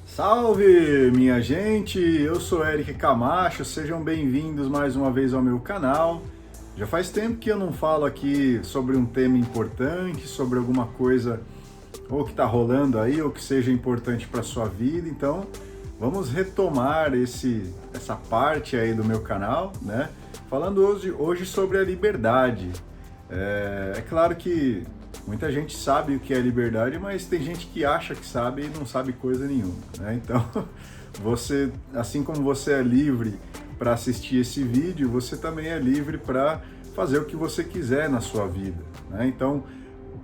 Salve, minha gente! Eu sou Eric Camacho, sejam bem-vindos mais uma vez ao meu canal. Já faz tempo que eu não falo aqui sobre um tema importante, sobre alguma coisa ou que está rolando aí, ou que seja importante para a sua vida, então vamos retomar essa parte aí do meu canal, né? Falando hoje sobre a liberdade. É claro que muita gente sabe o que é liberdade, mas tem gente que acha que sabe e não sabe coisa nenhuma, né? Então, você, assim como você é livre para assistir esse vídeo, você também é livre para fazer o que você quiser na sua vida, né? Então,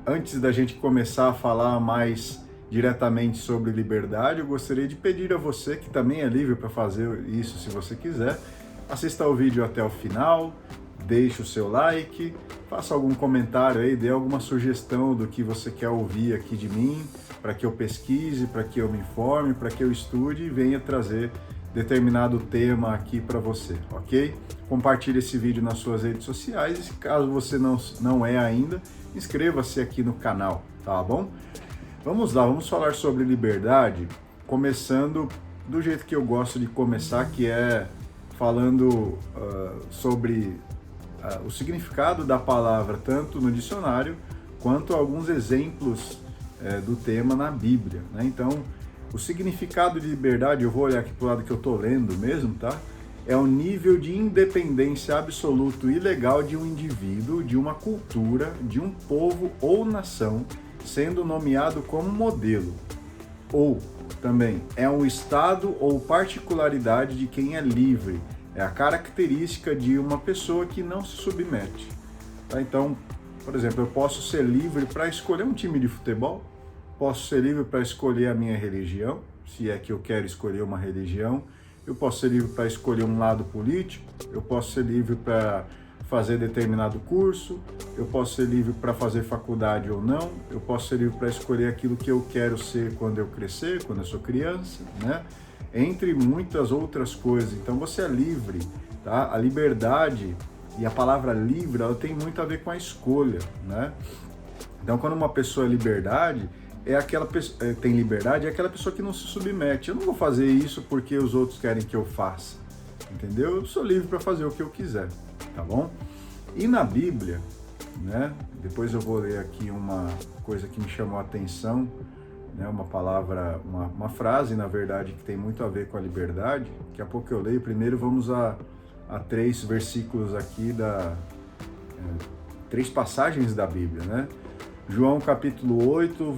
antes da gente começar a falar mais diretamente sobre liberdade, eu gostaria de pedir a você, que também é livre para fazer isso se você quiser, assista ao vídeo até o final, deixe o seu like, faça algum comentário aí, dê alguma sugestão do que você quer ouvir aqui de mim, para que eu pesquise, para que eu me informe, para que eu estude e venha trazer determinado tema aqui para você, ok? Compartilhe esse vídeo nas suas redes sociais e, caso você não é ainda, inscreva-se aqui no canal, tá bom? Vamos lá, vamos falar sobre liberdade, começando do jeito que eu gosto de começar, que é falando sobre o significado da palavra, tanto no dicionário, quanto alguns exemplos do tema na Bíblia, né? Então, o significado de liberdade, eu vou olhar aqui para o lado que eu estou lendo mesmo, tá? É o nível de independência absoluto e legal de um indivíduo, de uma cultura, de um povo ou nação, sendo nomeado como modelo. Ou, também, é um estado ou particularidade de quem é livre, é a característica de uma pessoa que não se submete. Tá? Então, por exemplo, eu posso ser livre para escolher um time de futebol, posso ser livre para escolher a minha religião, se é que eu quero escolher uma religião, eu posso ser livre para escolher um lado político, eu posso ser livre para fazer determinado curso, eu posso ser livre para fazer faculdade ou não, eu posso ser livre para escolher aquilo que eu quero ser quando eu crescer, quando eu sou criança, né? Entre muitas outras coisas. Então você é livre, tá? A liberdade e a palavra livre, ela tem muito a ver com a escolha, né? Então quando uma pessoa tem liberdade, é aquela pessoa que não se submete. Eu não vou fazer isso porque os outros querem que eu faça, entendeu? Eu sou livre para fazer o que eu quiser, tá bom? E na Bíblia, né? Depois eu vou ler aqui uma coisa que me chamou a atenção, né, uma palavra, uma frase, na verdade, que tem muito a ver com a liberdade. Daqui a pouco eu leio. Primeiro vamos a 3 versículos aqui, 3 passagens da Bíblia, né? João capítulo 8,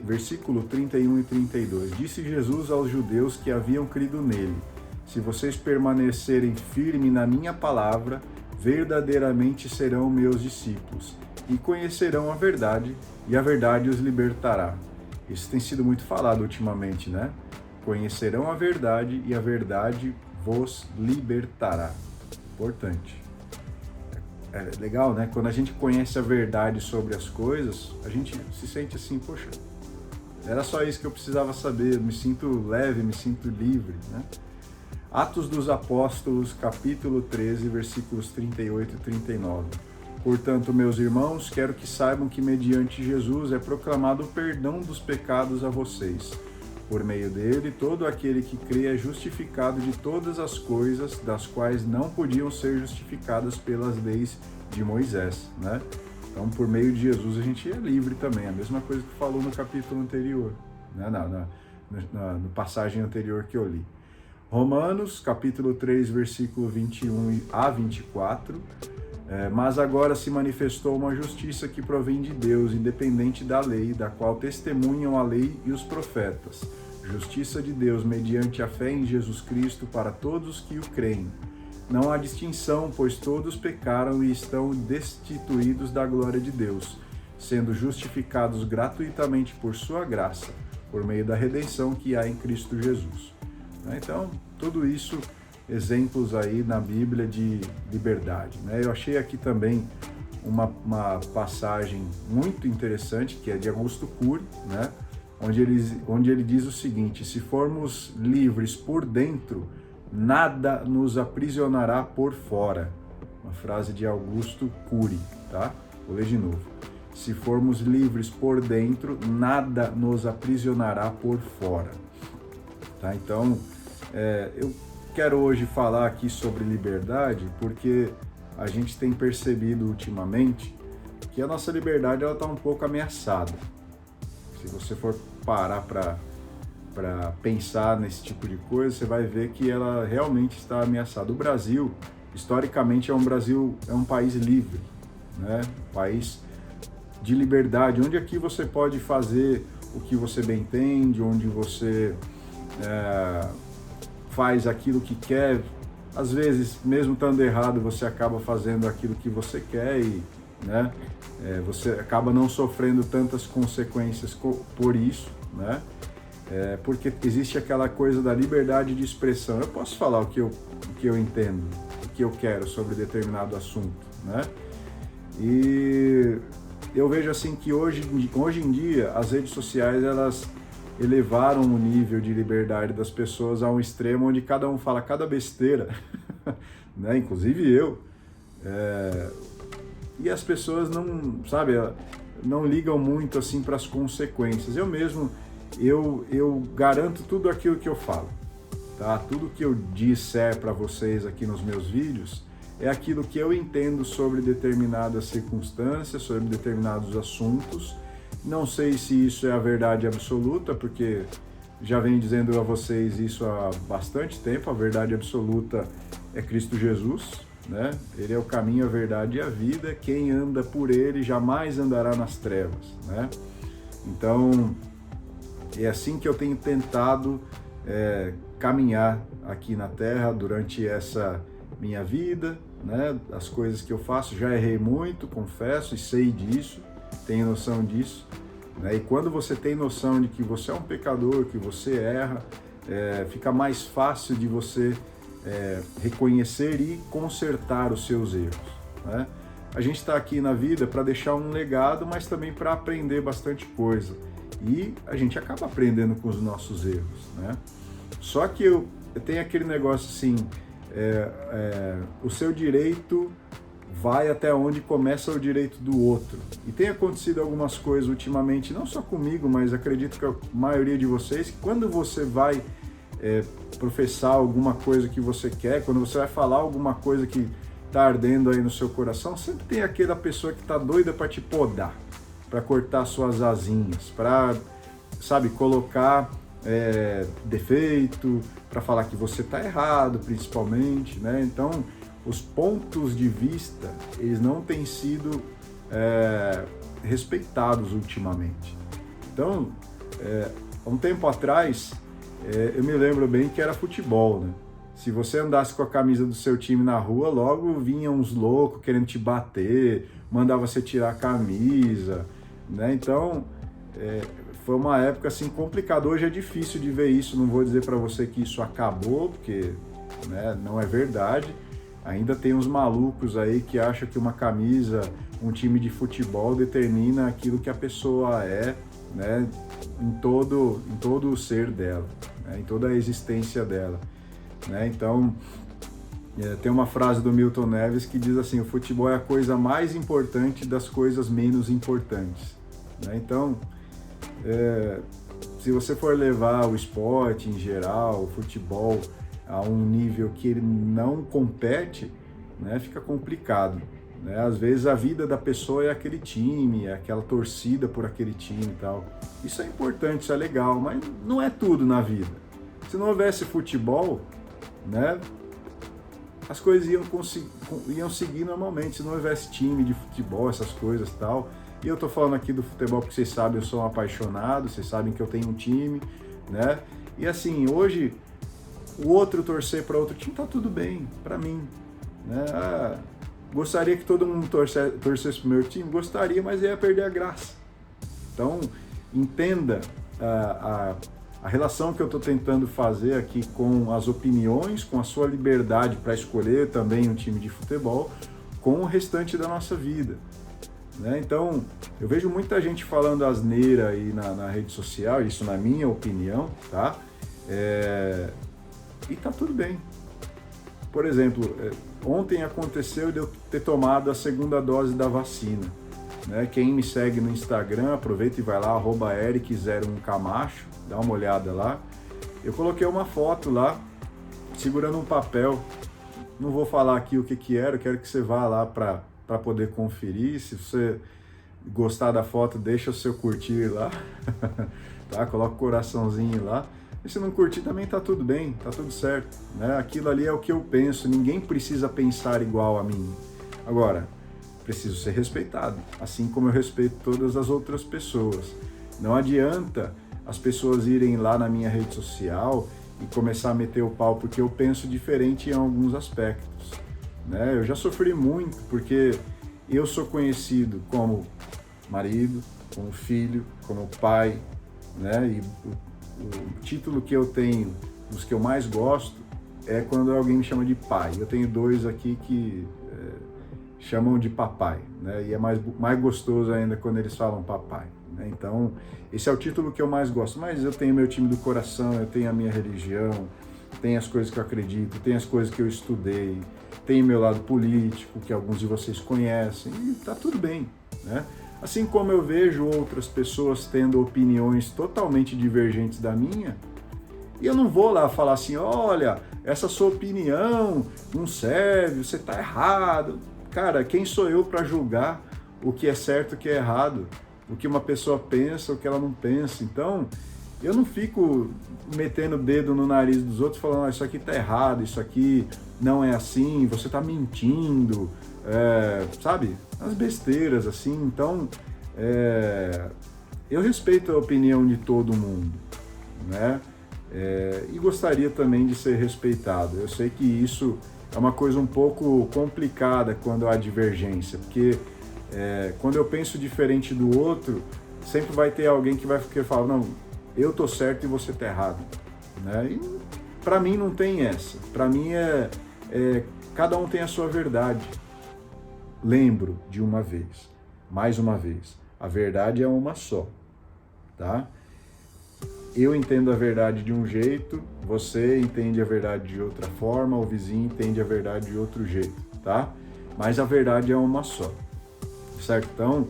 versículo 31 e 32. Disse Jesus aos judeus que haviam crido nele: se vocês permanecerem firmes na minha palavra, verdadeiramente serão meus discípulos, e conhecerão a verdade, e a verdade os libertará. Isso tem sido muito falado ultimamente, né? Conhecerão a verdade e a verdade vos libertará. Importante. É legal, né? Quando a gente conhece a verdade sobre as coisas, a gente se sente assim, poxa, era só isso que eu precisava saber, eu me sinto leve, me sinto livre, né? Atos dos Apóstolos, capítulo 13, versículos 38 e 39. Portanto, meus irmãos, quero que saibam que mediante Jesus é proclamado o perdão dos pecados a vocês. Por meio dele, todo aquele que crê é justificado de todas as coisas das quais não podiam ser justificadas pelas leis de Moisés, né? Então, por meio de Jesus, a gente é livre também. A mesma coisa que falou no capítulo anterior, né? Na passagem anterior que eu li. Romanos, capítulo 3, versículo 21 a 24. Mas agora se manifestou uma justiça que provém de Deus, independente da lei, da qual testemunham a lei e os profetas. Justiça de Deus mediante a fé em Jesus Cristo para todos que o creem. Não há distinção, pois todos pecaram e estão destituídos da glória de Deus, sendo justificados gratuitamente por sua graça, por meio da redenção que há em Cristo Jesus. Então, tudo isso, exemplos aí na Bíblia de liberdade, né? Eu achei aqui também uma passagem muito interessante, que é de Augusto Cury, né? Onde ele diz o seguinte: se formos livres por dentro, nada nos aprisionará por fora. Uma frase de Augusto Cury, tá? Vou ler de novo. Se formos livres por dentro, nada nos aprisionará por fora. tá? Então, eu quero hoje falar aqui sobre liberdade porque a gente tem percebido ultimamente que a nossa liberdade está um pouco ameaçada. Se você for parar para pensar nesse tipo de coisa, você vai ver que ela realmente está ameaçada. O Brasil, historicamente, é um país livre, né? Um país de liberdade, onde aqui você pode fazer o que você bem entende, onde você faz aquilo que quer. Às vezes, mesmo estando errado, você acaba fazendo aquilo que você quer e, né, você acaba não sofrendo tantas consequências por isso, né? Porque existe aquela coisa da liberdade de expressão. Eu posso falar o que eu entendo, o que eu quero sobre determinado assunto, né? E eu vejo assim que hoje em dia as redes sociais, elas elevaram o nível de liberdade das pessoas a um extremo onde cada um fala cada besteira, né? Inclusive eu. E as pessoas não ligam muito assim para as consequências. Eu mesmo, eu garanto tudo aquilo que eu falo, tá? Tudo que eu disser para vocês aqui nos meus vídeos é aquilo que eu entendo sobre determinadas circunstâncias, sobre determinados assuntos. Não sei se isso é a verdade absoluta, porque já venho dizendo a vocês isso há bastante tempo. A verdade absoluta é Cristo Jesus, né? Ele é o caminho, a verdade e a vida. Quem anda por ele jamais andará nas trevas, né? Então, é assim que eu tenho tentado caminhar aqui na Terra durante essa minha vida, né? As coisas que eu faço, já errei muito, confesso, e sei disso, tenho noção disso, né? E quando você tem noção de que você é um pecador, que você erra, fica mais fácil de você reconhecer e consertar os seus erros, né? A gente está aqui na vida para deixar um legado, mas também para aprender bastante coisa. E a gente acaba aprendendo com os nossos erros, né? Só que eu tenho aquele negócio assim, o seu direito vai até onde começa o direito do outro. E tem acontecido algumas coisas ultimamente, não só comigo, mas acredito que a maioria de vocês, que quando você vai professar alguma coisa que você quer, quando você vai falar alguma coisa que está ardendo aí no seu coração, sempre tem aquela pessoa que está doida para te podar, para cortar suas asinhas, para, sabe, colocar defeito, para falar que você está errado, principalmente, né? Então, os pontos de vista, eles não têm sido respeitados ultimamente. Então, há um tempo atrás, eu me lembro bem que era futebol, né? Se você andasse com a camisa do seu time na rua, logo vinham uns loucos querendo te bater, mandava você tirar a camisa, né? Então, foi uma época assim complicada. Hoje é difícil de ver isso, não vou dizer para você que isso acabou, porque, né, não é verdade. Ainda tem uns malucos aí que acham que uma camisa, um time de futebol determina aquilo que a pessoa é, né, em todo o ser dela, né, em toda a existência dela, né? Então, tem uma frase do Milton Neves que diz assim: o futebol é a coisa mais importante das coisas menos importantes, né? Então, se você for levar o esporte em geral, o futebol, a um nível que ele não compete, né, fica complicado, né? Às vezes a vida da pessoa é aquele time, é aquela torcida por aquele time e tal. Isso é importante, isso é legal, mas não é tudo na vida. Se não houvesse futebol, né, as coisas iam seguir normalmente. Se não houvesse time de futebol, essas coisas e tal. E eu tô falando aqui do futebol porque vocês sabem, eu sou um apaixonado, vocês sabem que eu tenho um time, né? E assim, hoje, o outro torcer para outro time tá tudo bem, para mim, né? Gostaria que todo mundo torcesse pro meu time? Gostaria, mas ia perder a graça. Então, entenda a relação que eu estou tentando fazer aqui com as opiniões, com a sua liberdade para escolher também um time de futebol, com o restante da nossa vida, né? Então, eu vejo muita gente falando asneira aí na rede social, isso na minha opinião, tá? E tá tudo bem. Por exemplo, ontem aconteceu de eu ter tomado a segunda dose da vacina, né? Quem me segue no Instagram, aproveita e vai lá, @eric01camacho, dá uma olhada lá. eu coloquei uma foto lá, segurando um papel. Não vou falar aqui o que que era, eu quero que você vá lá para poder conferir. Se você gostar da foto, deixa o seu curtir lá, tá? Coloca o coraçãozinho lá. E se não curtir também tá tudo bem, tá tudo certo, né? Aquilo ali é o que eu penso, ninguém precisa pensar igual a mim. Agora, preciso ser respeitado, assim como eu respeito todas as outras pessoas. Não adianta as pessoas irem lá na minha rede social e começar a meter o pau porque eu penso diferente em alguns aspectos, né? Eu já sofri muito porque eu sou conhecido como marido, como filho, como pai, né? E o título que eu tenho, dos que eu mais gosto, é quando alguém me chama de pai. Eu tenho dois aqui que chamam de papai, né? E é mais gostoso ainda quando eles falam papai, né? Então, esse é o título que eu mais gosto. Mas eu tenho meu time do coração, eu tenho a minha religião, tenho as coisas que eu acredito, tenho as coisas que eu estudei, tenho meu lado político, que alguns de vocês conhecem, e tá tudo bem, né? Assim como eu vejo outras pessoas tendo opiniões totalmente divergentes da minha, e eu não vou lá falar assim, olha, essa sua opinião não serve, você tá errado. Cara, quem sou eu para julgar o que é certo e o que é errado? O que uma pessoa pensa, o que ela não pensa. Então, eu não fico metendo o dedo no nariz dos outros falando, isso aqui tá errado, isso aqui não é assim, você tá mentindo, sabe? As besteiras, assim. Então, eu respeito a opinião de todo mundo, né? E gostaria também de ser respeitado. Eu sei que isso é uma coisa um pouco complicada quando há divergência, porque quando eu penso diferente do outro, sempre vai ter alguém que vai falar, não, eu tô certo e você tá errado, né? E para mim não tem essa. Para mim cada um tem a sua verdade. Lembro de uma vez, mais uma vez, a verdade é uma só, tá? Eu entendo a verdade de um jeito, você entende a verdade de outra forma, o vizinho entende a verdade de outro jeito, tá? Mas a verdade é uma só, certo? Então,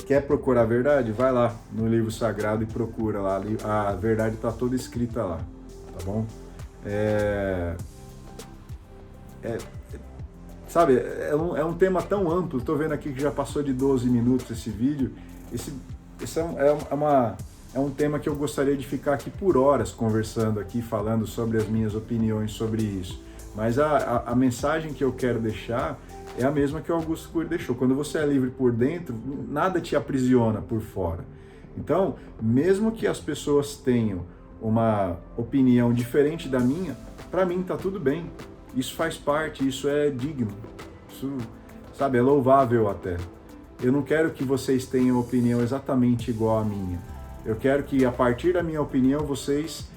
quer procurar a verdade? Vai lá no livro sagrado e procura lá, a verdade está toda escrita lá, tá bom? Sabe, é um tema tão amplo, estou vendo aqui que já passou de 12 minutos esse vídeo, esse é um tema que eu gostaria de ficar aqui por horas conversando aqui, falando sobre as minhas opiniões sobre isso. Mas a mensagem que eu quero deixar é a mesma que o Augusto Cury deixou. Quando você é livre por dentro, nada te aprisiona por fora. Então, mesmo que as pessoas tenham uma opinião diferente da minha, para mim tá tudo bem. Isso faz parte, isso é digno. Isso, sabe, é louvável até. Eu não quero que vocês tenham opinião exatamente igual à minha. Eu quero que, a partir da minha opinião, vocês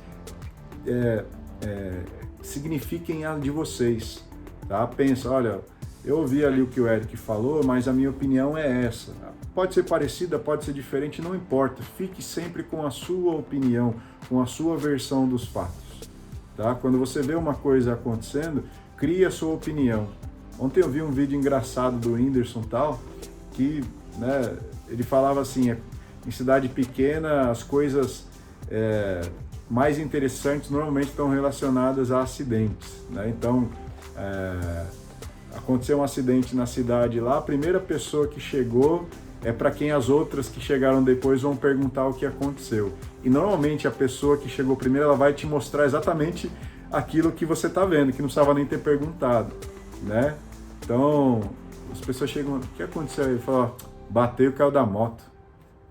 signifiquem a de vocês, tá? Pensa, olha, eu ouvi ali o que o Eric falou, mas a minha opinião é essa. Pode ser parecida, pode ser diferente, não importa. Fique sempre com a sua opinião, com a sua versão dos fatos, tá? Quando você vê uma coisa acontecendo, crie a sua opinião. Ontem eu vi um vídeo engraçado do Whindersson tal, que, né, ele falava assim, em cidade pequena, as coisas mais interessantes normalmente estão relacionadas a acidentes, né? Então, aconteceu um acidente na cidade lá, a primeira pessoa que chegou é para quem as outras que chegaram depois vão perguntar o que aconteceu. E normalmente a pessoa que chegou primeiro, ela vai te mostrar exatamente aquilo que você está vendo, que não precisava nem ter perguntado, né? Então, as pessoas chegam, o que aconteceu aí? Fala, bateu e caiu da moto.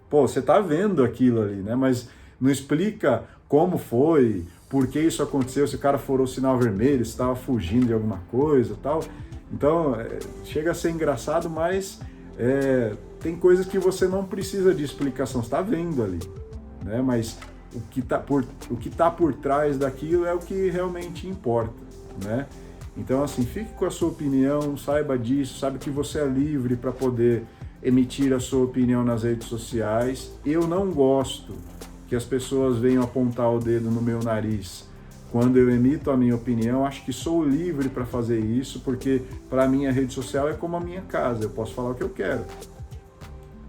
Pô, você tá vendo aquilo ali, né? Mas não explica como foi, por que isso aconteceu, se o cara furou o sinal vermelho, se estava fugindo de alguma coisa e tal. Então, chega a ser engraçado, mas tem coisas que você não precisa de explicação, você está vendo ali, né? Mas o que tá por trás daquilo é o que realmente importa, né? Então, assim, fique com a sua opinião, saiba disso, sabe que você é livre para poder emitir a sua opinião nas redes sociais. Eu não gosto que as pessoas venham apontar o dedo no meu nariz quando eu emito a minha opinião. Acho que sou livre para fazer isso, porque para mim a rede social é como a minha casa, eu posso falar o que eu quero.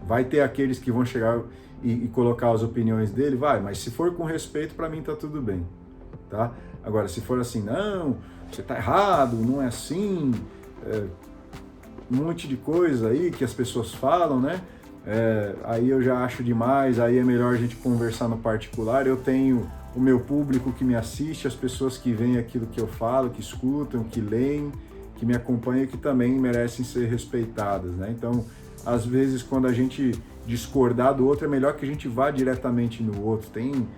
Vai ter aqueles que vão chegar e colocar as opiniões dele, vai, mas se for com respeito, para mim tá tudo bem, tá? Agora, se for assim, não, você tá errado, não é assim, um monte de coisa aí que as pessoas falam, né? Aí eu já acho demais, aí é melhor a gente conversar no particular. Eu tenho o meu público que me assiste, as pessoas que veem aquilo que eu falo, que escutam, que leem, que me acompanham, que também merecem ser respeitadas, né? Então, às vezes, quando a gente discordar do outro, é melhor que a gente vá diretamente no outro. Tem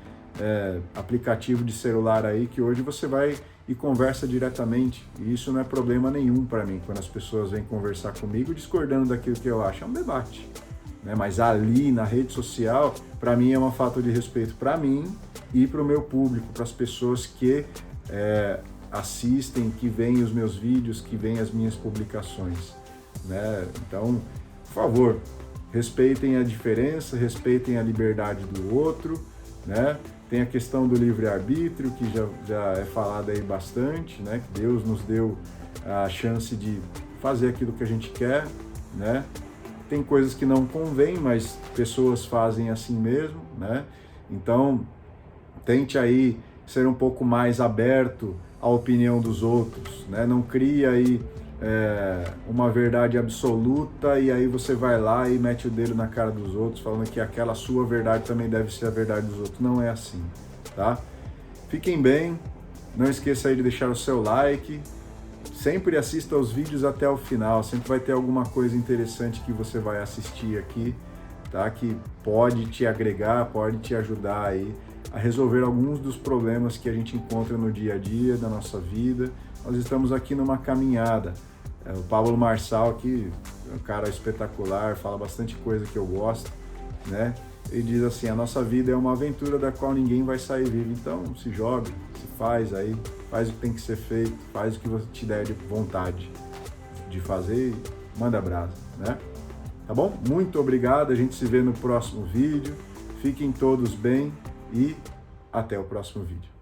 aplicativo de celular aí que hoje você vai e conversa diretamente, e isso não é problema nenhum para mim, quando as pessoas vêm conversar comigo discordando daquilo que eu acho, é um debate, né? Mas ali na rede social, para mim é uma falta de respeito para mim e para o meu público, para as pessoas que assistem, que veem os meus vídeos, que veem as minhas publicações, né? Então, por favor, respeitem a diferença, respeitem a liberdade do outro, né? Tem a questão do livre-arbítrio, que já é falado aí bastante, né? Que Deus nos deu a chance de fazer aquilo que a gente quer, né? Tem coisas que não convém, mas pessoas fazem assim mesmo, né? Então, tente aí ser um pouco mais aberto à opinião dos outros, né? Não cria aí uma verdade absoluta e aí você vai lá e mete o dedo na cara dos outros falando que aquela sua verdade também deve ser a verdade dos outros. Não é assim, tá? Fiquem bem, não esqueça aí de deixar o seu like, sempre assista os vídeos até o final, sempre vai ter alguma coisa interessante que você vai assistir aqui, tá? Que pode te agregar, pode te ajudar aí a resolver alguns dos problemas que a gente encontra no dia a dia da nossa vida. Nós estamos aqui numa caminhada. O Pablo Marçal aqui, um cara espetacular, fala bastante coisa que eu gosto, né? Ele diz assim, a nossa vida é uma aventura da qual ninguém vai sair vivo. Então se joga, se faz aí, faz o que tem que ser feito, faz o que você te der de vontade de fazer e manda brasa, né? Tá bom? Muito obrigado, a gente se vê no próximo vídeo. Fiquem todos bem e até o próximo vídeo.